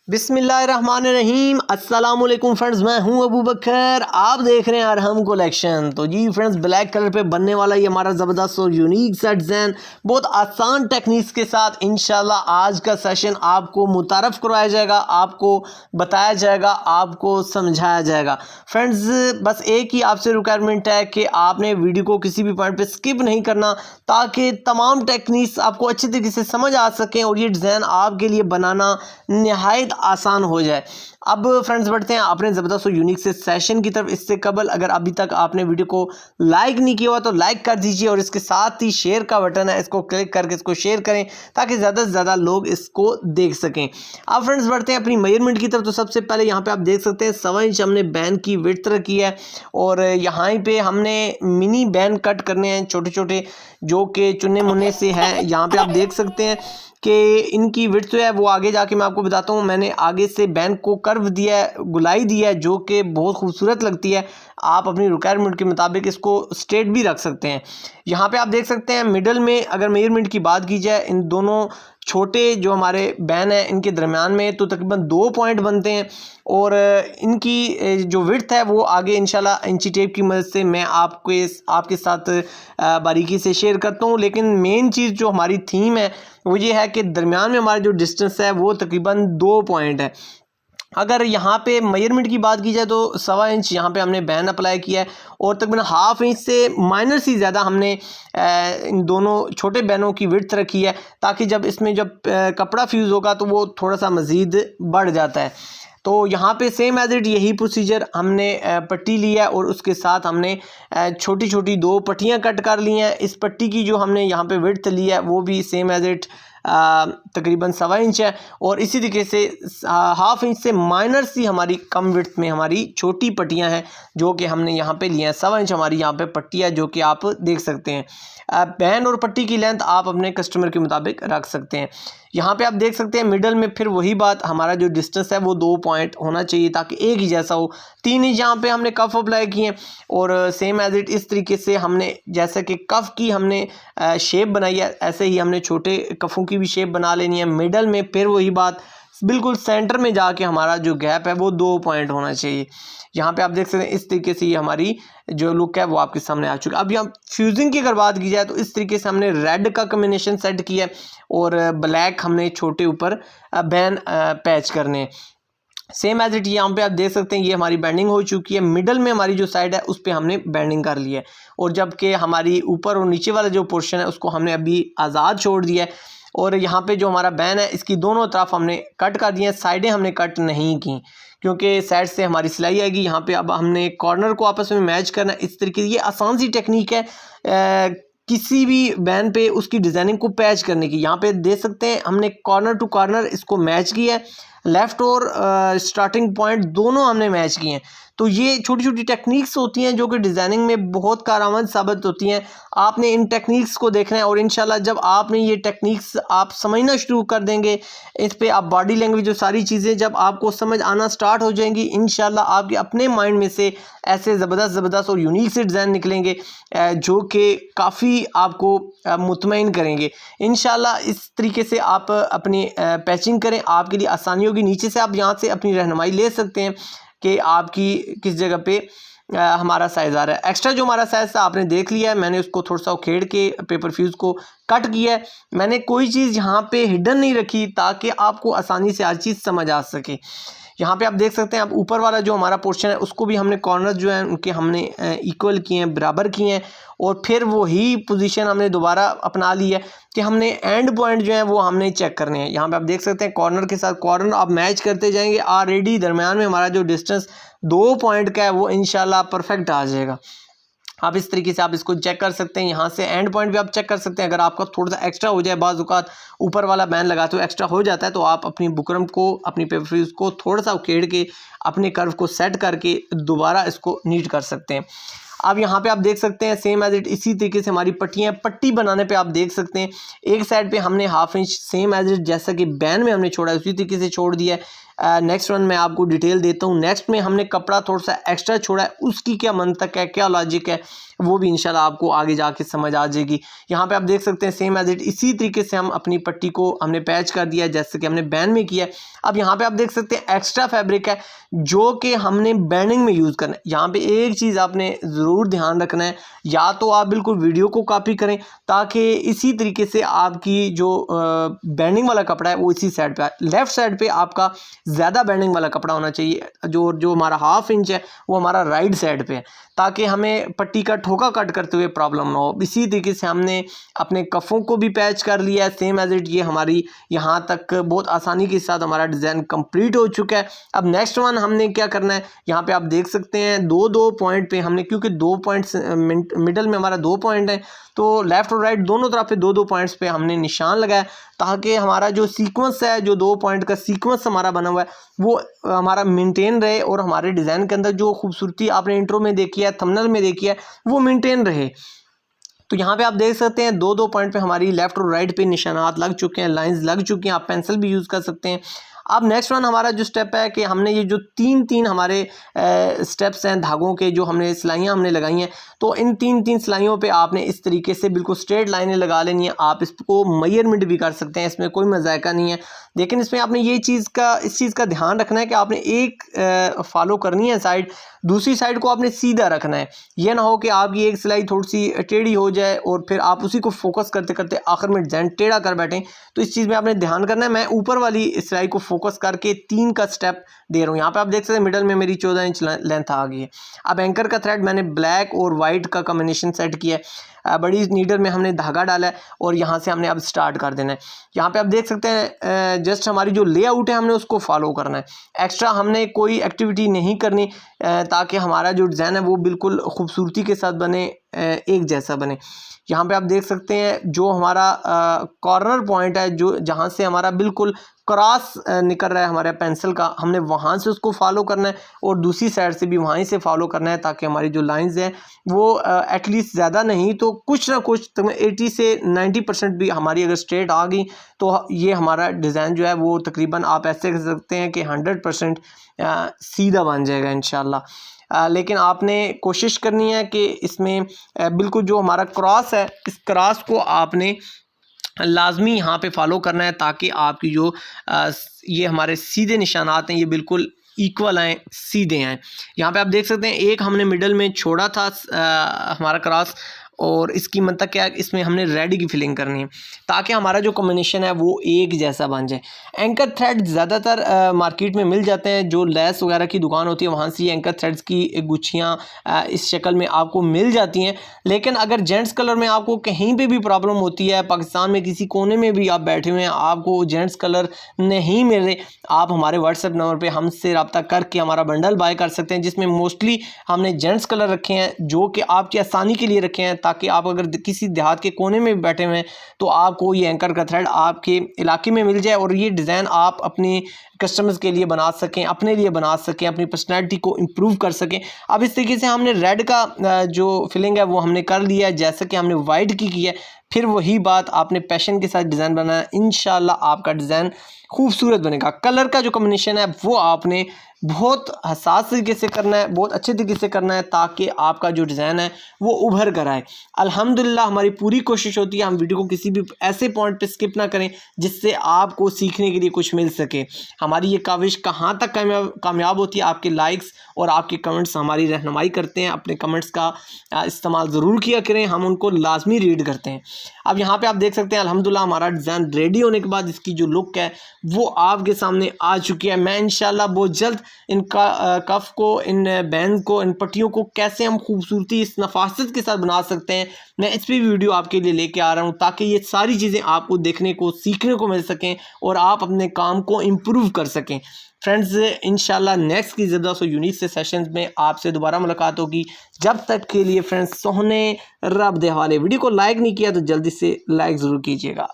बिस्मिल्लाहिर्रहमानिर्रहीम अस्सलामुअलैकुम फ्रेंड्स, मैं हूं अबू बकर। आप देख रहे हैं अरहम कलेक्शन। तो जी फ्रेंड्स, ब्लैक कलर पे बनने वाला ये हमारा ज़बरदस्त और यूनिक सा डिज़ाइन बहुत आसान टेक्निक्स के साथ इंशाल्लाह आज का सेशन आपको मुतारफ़ करवाया जाएगा, आपको बताया जाएगा, आपको समझाया जाएगा। फ्रेंड्स, बस एक ही आपसे रिक्वायरमेंट है कि आपने वीडियो को किसी भी पॉइंट पर स्किप नहीं करना, ताकि तमाम टेक्निक्स आपको अच्छे तरीके से समझ आ सकें और ये डिज़ाइन आपके लिए बनाना नहायत आसान हो जाए। अब फ्रेंड्स बढ़ते हैं अपने ज़बरदस्त और यूनिक से सेशन की तरफ। इससे कबल अगर अभी तक आपने वीडियो को लाइक नहीं किया हुआ तो लाइक कर दीजिए और इसके साथ ही शेयर का बटन है, इसको क्लिक करके इसको शेयर करें ताकि ज़्यादा से ज़्यादा लोग इसको देख सकें। अब फ्रेंड्स बढ़ते हैं अपनी मेजरमेंट की तरफ। तो सबसे पहले यहाँ पे आप देख सकते हैं 7 इंच हमने बैन की विड्थ रखी है और यहाँ पे हमने मिनी बैन कट करने हैं छोटे छोटे, जो कि चुने मुन्ने से हैं। यहाँ पे आप देख सकते हैं कि इनकी विड्थ जो है वो आगे जाके मैं आपको बताता हूँ। मैंने आगे से बैन को कर्व दिया है, गुलाई दिया है, जो कि बहुत खूबसूरत लगती है। आप अपनी रिक्वायरमेंट के मुताबिक इसको स्ट्रेट भी रख सकते हैं। यहाँ पे आप देख सकते हैं मिडल में अगर मेजरमेंट की बात की जाए, इन दोनों छोटे जो हमारे बैन है इनके दरमियान में तो तकरीबन 2 पॉइंट बनते हैं और इनकी जो विड्थ है वो आगे इंशाल्लाह इंची टेप की मदद से मैं आपके साथ बारीकी से शेयर करता हूँ। लेकिन मेन चीज़ जो हमारी थीम है वो ये है कि दरमियान में हमारा जो डिस्टेंस है वो तकरीबन 2 पॉइंट है। अगर यहाँ पे मेजरमेंट की बात की जाए तो 1.25 इंच यहाँ पे हमने बैन अप्लाई किया है और तकरीबन ½ इंच से माइनर सी ज़्यादा हमने इन दोनों छोटे बैनों की विड्थ रखी है, ताकि जब इसमें जब कपड़ा फ्यूज़ होगा तो वो थोड़ा सा मज़ीद बढ़ जाता है। तो यहाँ पे सेम एज इट यही प्रोसीजर हमने पट्टी ली है और उसके साथ हमने छोटी छोटी 2 पट्टियाँ कट कर ली हैं। इस पट्टी की जो हमने यहाँ पे विड्थ ली है वो भी सेम एज इट तकरीबन 1.25 इंच है और इसी तरीके से ½ इंच से माइनर सी हमारी कम विड्थ में हमारी छोटी पट्टियां हैं जो कि हमने यहाँ पे लिए हैं। 1.25 इंच हमारी यहाँ पे पट्टी है जो कि आप देख सकते हैं। बैन और पट्टी की लेंथ आप अपने कस्टमर के मुताबिक रख सकते हैं। यहाँ पे आप देख सकते हैं मिडल में फिर वही बात, हमारा जो डिस्टेंस है वो 2 पॉइंट होना चाहिए ताकि एक ही जैसा हो। 3 इंच यहाँ पे हमने कफ अप्लाई किए और सेम एज इट इस तरीके से हमने जैसे कि कफ की हमने शेप बनाई है, ऐसे ही हमने छोटे कफ़ों की भी शेप बना लेनी है। मिडल में फिर वही बात, बिल्कुल सेंटर में जाके हमारा जो गैप है वो 2 पॉइंट होना चाहिए। यहाँ पे आप देख सकते हैं इस तरीके से ये हमारी जो लुक है वो आपके सामने आ चुका है। अब यहाँ फ्यूजिंग की अगर बात की जाए तो इस तरीके से हमने रेड का कॉम्बिनेशन सेट किया है और ब्लैक हमने छोटे ऊपर बैन पैच करने हैं। सेम एज इट यहाँ पे आप देख सकते हैं ये हमारी बैंडिंग हो चुकी है। मिडल में हमारी जो साइड है उस पर हमने बैंडिंग कर ली है और जबकि हमारी ऊपर और नीचे वाला जो पोर्शन है उसको हमने अभी आज़ाद छोड़ दिया है। और यहाँ पे जो हमारा बैन है इसकी दोनों तरफ हमने कट कर दिए हैं, साइडें हमने कट नहीं की क्योंकि साइड से हमारी सिलाई आएगी। यहाँ पे अब हमने कॉर्नर को आपस में मैच करना है। इस तरीके से ये आसान सी टेक्निक है किसी भी बैन पे उसकी डिज़ाइनिंग को पैच करने की। यहाँ पे देख सकते हैं हमने कॉर्नर टू कॉर्नर इसको मैच किया है, लेफ़्ट और स्टार्टिंग पॉइंट दोनों हमने मैच किए हैं। तो ये छोटी छोटी टेक्निक्स होती हैं जो कि डिज़ाइनिंग में बहुत कारआमद साबित होती हैं। आपने इन टेक्निक्स को देखना है और इंशाल्लाह जब आपने ये टेक्निक्स आप समझना शुरू कर देंगे, इस पे आप बॉडी लैंग्वेज जो सारी चीज़ें जब आपको समझ आना स्टार्ट हो जाएंगी, इंशाल्लाह आपके अपने माइंड में से ऐसे ज़बरदस्त और यूनिक से डिज़ाइन निकलेंगे जो कि काफ़ी आपको मुतमईन करेंगे। इंशाल्लाह इस तरीके से आप अपनी पैचिंग करें, आपके लिए आसानी होगी। नीचे से आप यहाँ से अपनी रहनुमाई ले सकते हैं कि आपकी किस जगह पे हमारा साइज़ आ रहा है। एक्स्ट्रा जो हमारा साइज़ था आपने देख लिया है, मैंने उसको थोड़ा सा उखेड़ के पेपर फ्यूज़ को कट किया है। मैंने कोई चीज़ यहाँ पे हिडन नहीं रखी ताकि आपको आसानी से हर चीज़ समझ आ सके। यहाँ पे आप देख सकते हैं अब ऊपर वाला जो हमारा पोर्शन है उसको भी हमने कॉर्नर जो है उनके हमने इक्वल किए हैं, बराबर किए हैं और फिर वही पोजीशन हमने दोबारा अपना ली है कि हमने एंड पॉइंट जो है वो हमने चेक करने हैं। यहाँ पे आप देख सकते हैं कॉर्नर के साथ कॉर्नर आप मैच करते जाएंगे। ऑलरेडी दरमियान में हमारा जो डिस्टेंस 2 पॉइंट का है वो इंशाल्लाह परफेक्ट आ जाएगा। आप इस तरीके से आप इसको चेक कर सकते हैं। यहाँ से एंड पॉइंट भी आप चेक कर सकते हैं। अगर आपका थोड़ा सा एक्स्ट्रा हो जाए, बाज़ औक़ात ऊपर वाला बैन लगाते हो एक्स्ट्रा हो जाता है, तो आप अपनी बुकरम को अपनी पेपर फ्यूज़ को थोड़ा सा उकेड़ के अपने कर्व को सेट करके दोबारा इसको नीट कर सकते हैं। अब यहाँ पे आप देख सकते हैं सेम एज इट इसी तरीके से हमारी पट्टियाँ पट्टी बनाने पे आप देख सकते हैं एक साइड पे हमने ½ इंच सेम एज इट जैसा कि बैन में हमने छोड़ा है उसी तरीके से छोड़ दिया है। नेक्स्ट वन मैं आपको डिटेल देता हूँ। नेक्स्ट में हमने कपड़ा थोड़ा सा एक्स्ट्रा छोड़ा है, उसकी क्या मंतक है, क्या लॉजिक है, वो भी इंशाल्लाह आपको आगे जाके समझ आ जाएगी। यहाँ पे आप देख सकते हैं सेम एज इट इसी तरीके से हम अपनी पट्टी को हमने पैच कर दिया जैसे कि हमने बैन में किया है। अब यहाँ पे आप देख सकते हैं एक्स्ट्रा फैब्रिक है जो कि हमने बैंडिंग में यूज़ करना है। यहाँ पे एक चीज़ आपने ज़रूर ध्यान रखना है, या तो आप बिल्कुल वीडियो को कॉपी करें ताकि इसी तरीके से आपकी जो बैंडिंग वाला कपड़ा है वो इसी साइड पे आए। लेफ़्ट साइड पे आपका ज़्यादा बैंडिंग वाला कपड़ा होना चाहिए, जो हमारा 1/2 इंच है वो हमारा राइट साइड पे है, ताकि हमें पट्टी का ठोका कट करते हुए प्रॉब्लम ना हो। इसी तरीके से हमने अपने कफ़ों को भी पैच कर लिया है सेम एज इट। ये हमारी यहाँ तक बहुत आसानी के साथ हमारा डिज़ाइन कंप्लीट हो चुका है। अब नेक्स्ट वन हमने क्या करना है, यहाँ पे आप देख सकते हैं दो पॉइंट पे हमने, क्योंकि 2 पॉइंट्स मिडल में हमारा 2 पॉइंट है, तो लेफ़्ट और राइट दोनों तरफ पे 2 पॉइंट्स पे हमने निशान लगाया ताकि हमारा जो सीक्वेंस है, जो 2 पॉइंट का सीक्वेंस हमारा बना हुआ है वो हमारा मेंटेन रहे और हमारे डिज़ाइन के अंदर जो खूबसूरती आपने इंट्रो में देखी है, थंबनेल में देखी है, वो मेंटेन रहे। तो यहाँ पे आप देख सकते हैं 2 पॉइंट पे हमारी लेफ़्ट और राइट पे निशानात लग चुके हैं, लाइंस लग चुकी हैं। आप पेंसिल भी यूज़ कर सकते हैं। अब नेक्स्ट वन हमारा जो स्टेप है कि हमने ये जो 3 हमारे स्टेप्स हैं धागों के, जो हमने सिलाइयाँ हमने लगाई हैं, तो इन 3 सिलाइयों पे आपने इस तरीके से बिल्कुल स्ट्रेट लाइनें लगा लेनी है। आप इसको मेजरमेंट भी कर सकते हैं, इसमें कोई मज़ायका नहीं है, लेकिन इसमें आपने इस चीज़ का ध्यान रखना है कि आपने एक फॉलो करनी है साइड, दूसरी साइड को आपने सीधा रखना है। यह ना हो कि आपकी एक सिलाई थोड़ी सी टेढ़ी हो जाए और फिर आप उसी को फोकस करते करते आखिर में डिज़ाइन टेढ़ा कर बैठें। तो इस चीज़ में आपने ध्यान करना है। मैं ऊपर वाली सिलाई को फोकस करके 3 का स्टेप दे रहा हूँ। यहाँ पे आप देख सकते हैं मिडल में मेरी 14 इंच लेंथ आ गई है। अब एंकर का थ्रेड मैंने ब्लैक और वाइट का कॉम्बिनेशन सेट किया है। बड़ी नीडल में हमने धागा डाला है और यहाँ से हमने अब स्टार्ट कर देना है। यहाँ पे आप देख सकते हैं जस्ट हमारी जो लेआउट है हमने उसको फॉलो करना है। एक्स्ट्रा हमने कोई एक्टिविटी नहीं करनी ताकि हमारा जो डिज़ाइन है वो बिल्कुल खूबसूरती के साथ बने, एक जैसा बने। यहाँ पे आप देख सकते हैं जो हमारा कॉर्नर पॉइंट है, जो जहाँ से हमारा बिल्कुल क्रॉस निकल रहा है हमारे पेंसिल का, हमने वहाँ से उसको फॉलो करना है और दूसरी साइड से भी वहीं से फॉलो करना है ताकि हमारी जो लाइंस हैं वो एटलीस्ट ज़्यादा नहीं तो कुछ ना कुछ 80 से 90% भी हमारी अगर स्ट्रेट आ गई तो ये हमारा डिज़ाइन जो है वो तकरीबन आप ऐसे कह सकते हैं कि 100% सीधा बन जाएगा इंशाल्लाह। लेकिन आपने कोशिश करनी है कि इसमें बिल्कुल जो हमारा क्रॉस है, इस क्रॉस को आपने लाजमी यहाँ पे फॉलो करना है ताकि आपकी जो ये हमारे सीधे निशानात हैं ये बिल्कुल इक्वल आएँ, सीधे आएँ। यहाँ पे आप देख सकते हैं एक हमने मिडल में छोड़ा था हमारा क्रॉस, और इसकी मतलब क्या है, इसमें हमने रेड की फिलिंग करनी है ताकि हमारा जो कॉम्बिनेशन है वो एक जैसा बन जाए। एंकर थ्रेड ज़्यादातर मार्केट में मिल जाते हैं, जो लेस वगैरह की दुकान होती है वहाँ से एंकर थ्रेड्स की गुच्छियाँ इस शक्ल में आपको मिल जाती हैं। लेकिन अगर जेंट्स कलर में आपको कहीं पे भी प्रॉब्लम होती है, पाकिस्तान में किसी कोने में भी आप बैठे हुए हैं, आपको जेंट्स कलर नहीं मिल रहे, आप हमारे व्हाट्सएप नंबर पर हमसे रब्ता करके हमारा बंडल बाय कर सकते हैं, जिसमें मोस्टली हमने जेंट्स कलर रखे हैं जो कि आपकी आसानी के लिए रखे हैं ताकि आप अगर किसी देहात के कोने में भी बैठे हुए हैं तो आपको ये एंकर का थ्रेड आपके इलाके में मिल जाए और ये डिज़ाइन आप अपने कस्टमर्स के लिए बना सकें, अपने लिए बना सकें, अपनी पर्सनैलिटी को इम्प्रूव कर सकें। अब इस तरीके से हमने रेड का जो फिलिंग है वो हमने कर लिया है जैसे कि हमने वाइट की है। फिर वही बात आपने पैशन के साथ डिज़ाइन बनाना, इंशाल्लाह आपका डिज़ाइन खूबसूरत बनेगा। कलर का जो कॉम्बिनेशन है वो आपने बहुत हसास तरीके से करना है, बहुत अच्छे तरीके से करना है ताकि आपका जो डिज़ाइन है वो उभर कर आए। अल्हम्दुलिल्लाह हमारी पूरी कोशिश होती है हम वीडियो को किसी भी ऐसे पॉइंट पे स्किप ना करें जिससे आपको सीखने के लिए कुछ मिल सके। हमारी ये काविश कहाँ तक कामयाब होती है, आपके लाइक्स और आपके कमेंट्स हमारी रहनुमाई करते हैं। अपने कमेंट्स का इस्तेमाल ज़रूर किया करें, हम उनको लाजमी रीड करते हैं। अब यहाँ पे आप देख सकते हैं अल्हम्दुलिल्लाह हमारा डिज़ाइन रेडी होने के बाद इसकी जो लुक है वो आपके सामने आ चुकी है। मैं इंशाल्लाह बहुत जल्द इनका कफ को, इन बैंड को, इन पट्टियों को कैसे हम खूबसूरती इस नफासत के साथ बना सकते हैं, मैं इस पर वीडियो आपके लिए लेके आ रहा हूँ ताकि ये सारी चीज़ें आपको देखने को, सीखने को मिल सकें और आप अपने काम को इम्प्रूव कर सकें। फ्रेंड्स इंशाल्लाह नेक्स्ट की ज़बरदस्त और यूनिक से सेशंस में आपसे दोबारा मुलाकात होगी। जब तक के लिए फ्रेंड्स सोहने रब दे हवाले। वीडियो को लाइक नहीं किया तो जल्दी से लाइक ज़रूर कीजिएगा।